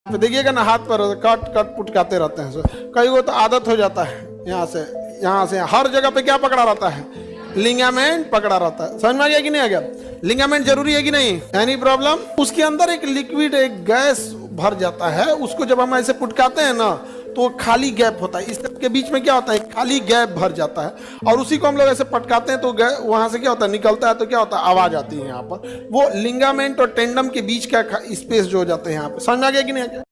देखिएगा ना, हाथ पर कट कट पुटकाते रहते हैं। कई को तो आदत हो जाता है, यहाँ से हर जगह पे क्या पकड़ा रहता है, लिगामेंट पकड़ा रहता है। समझ में आ गया कि नहीं आ गया? लिगामेंट जरूरी है कि नहीं? Any problem? उसके अंदर एक लिक्विड, एक गैस भर जाता है, उसको जब हम ऐसे पुटकाते हैं ना तो खाली गैप होता है, इसके बीच में क्या होता है, खाली गैप भर जाता है, और उसी को हम लोग ऐसे पटकाते हैं तो वहां से क्या होता है, निकलता है तो क्या होता है, आवाज आती है। यहाँ पर वो लिगामेंट और टेंडम के बीच का स्पेस जो हो जाते हैं यहाँ पे। समझ में आ गया कि नहीं आ गया?